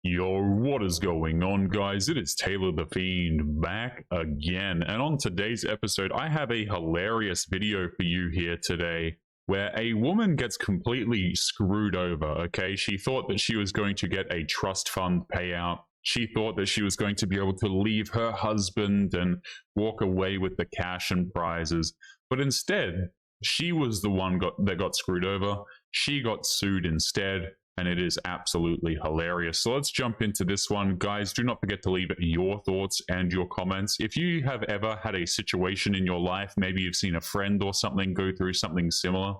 Yo, what is going on, guys? It is Taylor the Fiend back again. And on today's episode, I have a hilarious video for you here today where a woman gets completely screwed over. Okay, she thought that she was going to get a trust fund payout. She thought that she was going to be able to leave her husband and walk away with the cash and prizes. But instead, she was the one that got screwed over. She got sued instead. And it is absolutely hilarious. So let's jump into this one. Guys, do not forget to leave your thoughts and your comments. If you have ever had a situation in your life, maybe you've seen a friend or something go through something similar,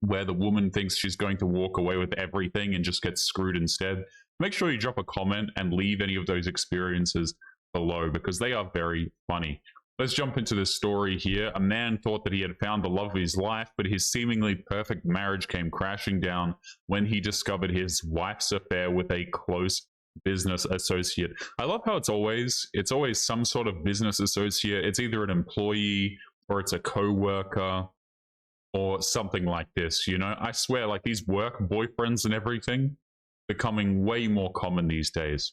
where the woman thinks she's going to walk away with everything and just gets screwed instead, make sure you drop a comment and leave any of those experiences below because they are very funny. Let's jump into this story here. A man thought that he had found the love of his life, but his seemingly perfect marriage came crashing down when he discovered his wife's affair with a close business associate. I love how it's always some sort of business associate. It's either an employee or it's a co-worker or something like this. You know, I swear, like these work boyfriends and everything becoming way more common these days.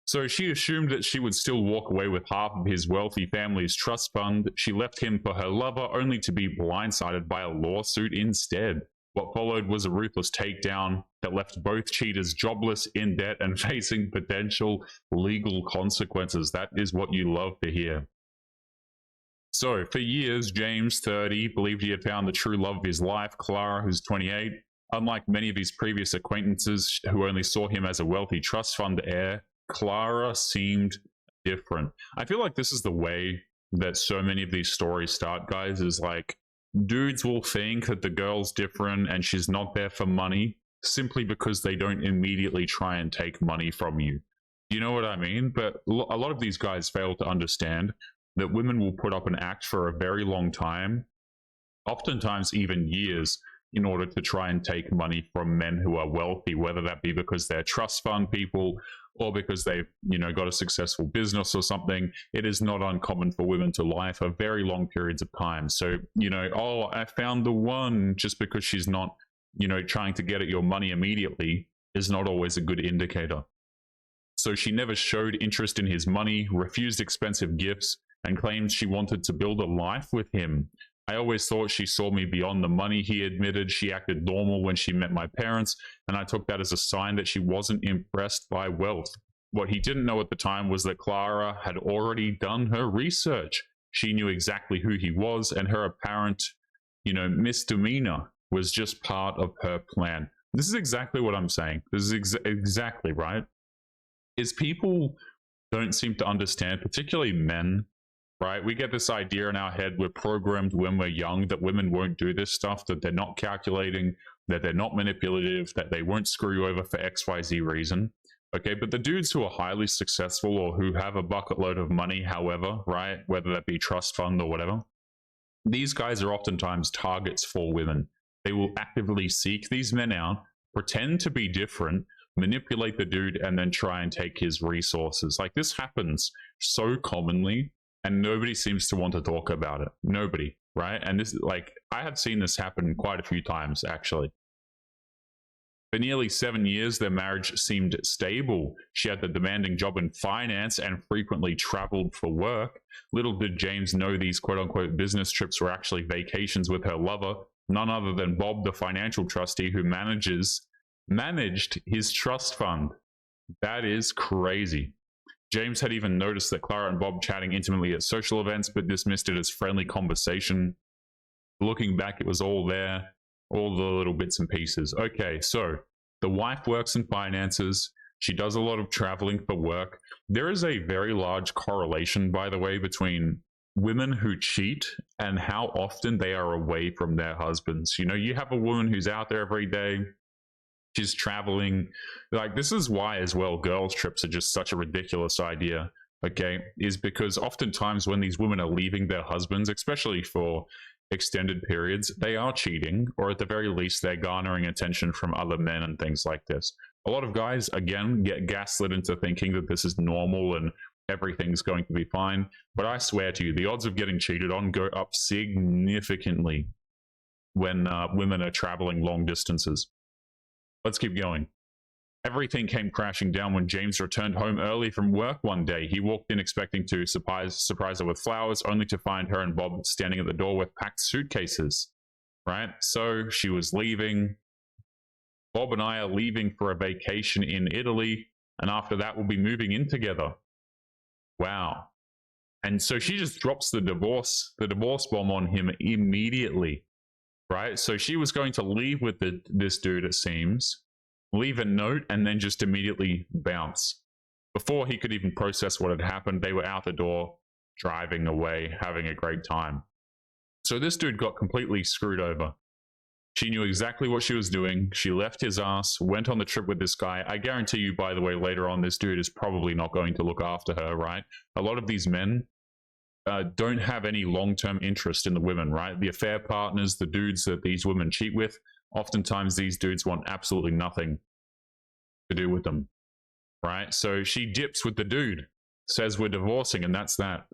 So she assumed that she would still walk away with half of his wealthy family's trust fund. She left him for her lover, only to be blindsided by a lawsuit instead. What followed was a ruthless takedown that left both cheaters jobless, in debt, and facing potential legal consequences. That is what you love to hear. So, for years, James, 30, believed he had found the true love of his life, Clara, who's 28. Unlike many of his previous acquaintances who only saw him as a wealthy trust fund heir, Clara seemed different. I feel like this is the way that so many of these stories start, guys, is like dudes will think that the girl's different and she's not there for money simply because they don't immediately try and take money from you. You know what I mean? But a lot of these guys fail to understand that women will put up an act for a very long time, oftentimes even years, in order to try and take money from men who are wealthy, whether that be because they're trust fund people or because they've, got a successful business or something. It is not uncommon for women to lie for very long periods of time. So, oh, I found the one, just because she's not, trying to get at your money immediately is not always a good indicator. So she never showed interest in his money, refused expensive gifts, and claimed she wanted to build a life with him. I always thought she saw me beyond the money, he admitted. She acted normal when she met my parents, and I took that as a sign that she wasn't impressed by wealth. What he didn't know at the time was that Clara had already done her research. She knew exactly who he was, and her apparent, misdemeanor was just part of her plan. This is exactly what I'm saying. This is exactly right. Is people don't seem to understand, particularly men, right? We get this idea in our head, we're programmed when we're young that women won't do this stuff, that they're not calculating, that they're not manipulative, that they won't screw you over for XYZ reason. Okay, but the dudes who are highly successful or who have a bucket load of money, however, right, whether that be trust fund or whatever, these guys are oftentimes targets for women. They will actively seek these men out, pretend to be different, manipulate the dude, and then try and take his resources. Like, this happens so commonly, and nobody seems to want to talk about it. Nobody, right? And this, like, I have seen this happen quite a few times, actually. For nearly 7 years, their marriage seemed stable. She had the demanding job in finance and frequently traveled for work. Little did James know these quote-unquote business trips were actually vacations with her lover, none other than Bob, the financial trustee who managed his trust fund. That is crazy. James had even noticed that Clara and Bob chatting intimately at social events, but dismissed it as friendly conversation. Looking back, it was all there, all the little bits and pieces. Okay, so the wife works in finances. She does a lot of traveling for work. There is a very large correlation, by the way, between women who cheat and how often they are away from their husbands. You have a woman who's out there every day. She's traveling. Like, this is why as well girls trips are just such a ridiculous idea, okay, is because oftentimes when these women are leaving their husbands, especially for extended periods, they are cheating, or at the very least they're garnering attention from other men and things like this. A lot of guys, again, get gaslit into thinking that this is normal and everything's going to be fine, but I swear to you, the odds of getting cheated on go up significantly when women are traveling long distances. Let's keep going. Everything came crashing down when James returned home early from work one day. He walked in expecting to surprise her with flowers, only to find her and Bob standing at the door with packed suitcases. Right? So she was leaving. Bob and I are leaving for a vacation in Italy, and after that, we'll be moving in together. Wow. And so she just drops the divorce bomb on him immediately. Right? So she was going to leave with this dude, it seems, leave a note, and then just immediately bounce. Before he could even process what had happened, they were out the door, driving away, having a great time. So this dude got completely screwed over. She knew exactly what she was doing. She left his ass, went on the trip with this guy. I guarantee you, by the way, later on, this dude is probably not going to look after her, right? A lot of these men don't have any long-term interest in the women, right? The affair partners, the dudes that these women cheat with, oftentimes these dudes want absolutely nothing to do with them, right? So she dips with the dude, says we're divorcing, and that's that.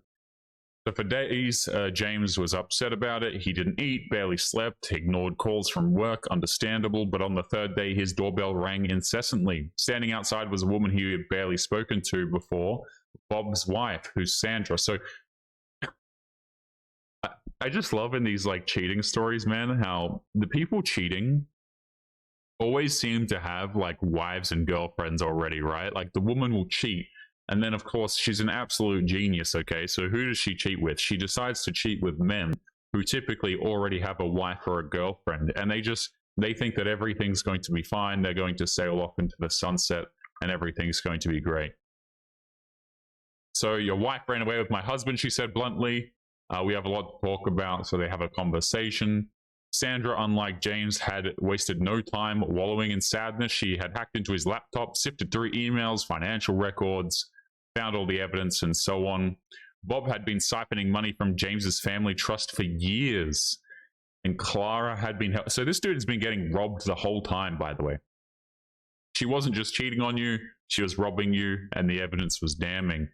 So for days, James was upset about it. He didn't eat, barely slept, ignored calls from work, understandable. But on the third day, his doorbell rang incessantly. Standing outside was a woman he had barely spoken to before, Bob's wife, who's Sandra. So I just love in these like cheating stories, man, how the people cheating always seem to have like wives and girlfriends already, right? Like the woman will cheat. And then, of course, she's an absolute genius, okay? So who does she cheat with? She decides to cheat with men who typically already have a wife or a girlfriend. And they think that everything's going to be fine. They're going to sail off into the sunset and everything's going to be great. So your wife ran away with my husband, she said bluntly. We have a lot to talk about, so they have a conversation. Sandra, unlike James, had wasted no time wallowing in sadness. She had hacked into his laptop, sifted through emails, financial records, found all the evidence, and so on. Bob had been siphoning money from James's family trust for years, and Clara had been... So this dude has been getting robbed the whole time, by the way. She wasn't just cheating on you, she was robbing you, and the evidence was damning.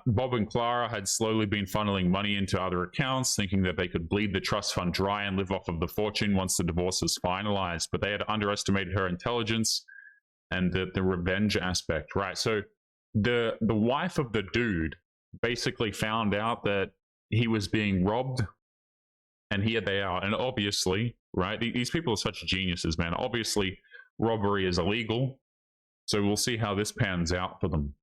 Bob and Clara had slowly been funneling money into other accounts, thinking that they could bleed the trust fund dry and live off of the fortune once the divorce was finalized. But they had underestimated her intelligence and the revenge aspect, right? So the wife of the dude basically found out that he was being robbed, and here they are. And obviously, right, these people are such geniuses, man. Obviously, robbery is illegal, so we'll see how this pans out for them.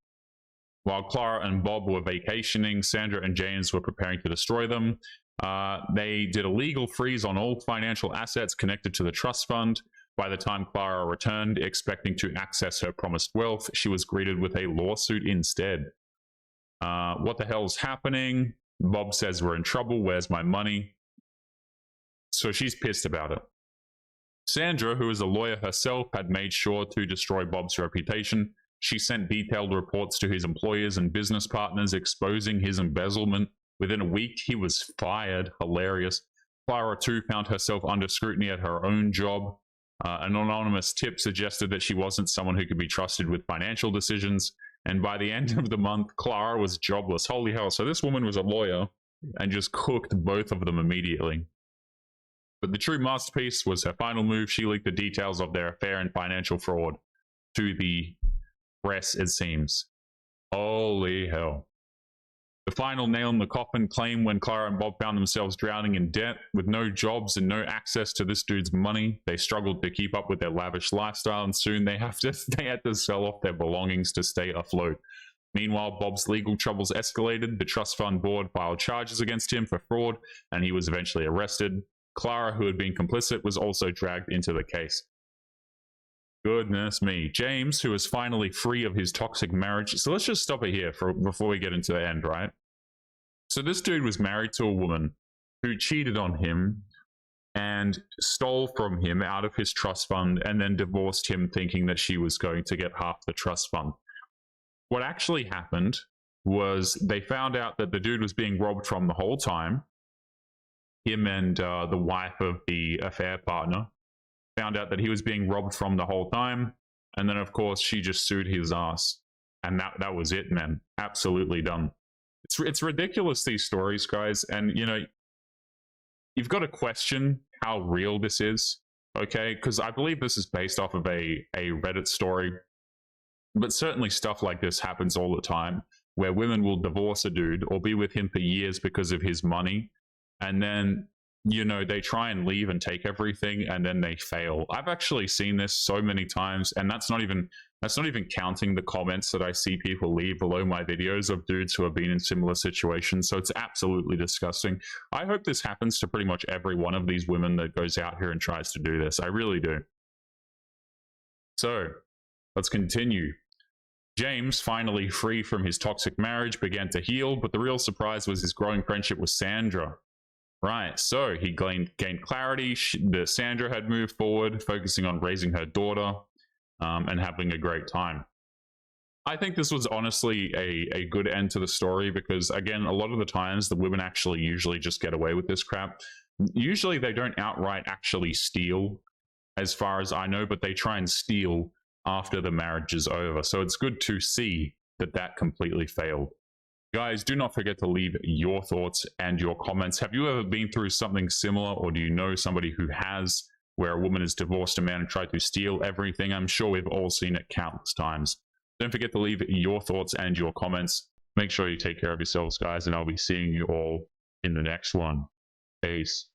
While Clara and Bob were vacationing, Sandra and James were preparing to destroy them. They did a legal freeze on all financial assets connected to the trust fund. By the time Clara returned, expecting to access her promised wealth, she was greeted with a lawsuit instead. What the hell's happening? Bob says we're in trouble. Where's my money? So she's pissed about it. Sandra, who is a lawyer herself, had made sure to destroy Bob's reputation. She sent detailed reports to his employers and business partners exposing his embezzlement. Within a week, he was fired. Hilarious. Clara, too, found herself under scrutiny at her own job. An anonymous tip suggested that she wasn't someone who could be trusted with financial decisions. And by the end of the month, Clara was jobless. Holy hell. So this woman was a lawyer and just cooked both of them immediately. But the true masterpiece was her final move. She leaked the details of their affair and financial fraud to the press, it seems. Holy hell. The final nail in the coffin came when Clara and Bob found themselves drowning in debt. With no jobs and no access to this dude's money, they struggled to keep up with their lavish lifestyle, and soon they had to sell off their belongings to stay afloat. Meanwhile, Bob's legal troubles escalated. The trust fund board filed charges against him for fraud, and he was eventually arrested. Clara, who had been complicit, was also dragged into the case. Goodness me. James, who is finally free of his toxic marriage. So let's just stop it here before we get into the end, right? So this dude was married to a woman who cheated on him and stole from him out of his trust fund and then divorced him thinking that she was going to get half the trust fund. What actually happened was they found out that the dude was being robbed from the whole time. Him and the wife of the affair partner found out that he was being robbed from the whole time, and then of course she just sued his ass, and that was it, man. Absolutely done. It's ridiculous, these stories, guys, and you know, you've got to question how real this is. Okay, because I believe this is based off of a Reddit story, but certainly stuff like this happens all the time, where women will divorce a dude or be with him for years because of his money, and then they try and leave and take everything, and then they fail. I've actually seen this so many times, and that's not even counting the comments that I see people leave below my videos of dudes who have been in similar situations. So it's absolutely disgusting. I hope this happens to pretty much every one of these women that goes out here and tries to do this. I really do. So let's continue. James, finally free from his toxic marriage, began to heal, but the real surprise was his growing friendship with Sandra. Right, so he gained clarity. Sandra had moved forward, focusing on raising her daughter and having a great time. I think this was honestly a good end to the story because, again, a lot of the times the women actually usually just get away with this crap. Usually they don't outright actually steal, as far as I know, but they try and steal after the marriage is over. So it's good to see that that completely failed. Guys, do not forget to leave your thoughts and your comments. Have you ever been through something similar, or do you know somebody who has, where a woman has divorced a man and tried to steal everything? I'm sure we've all seen it countless times. Don't forget to leave your thoughts and your comments. Make sure you take care of yourselves, guys, and I'll be seeing you all in the next one. Peace.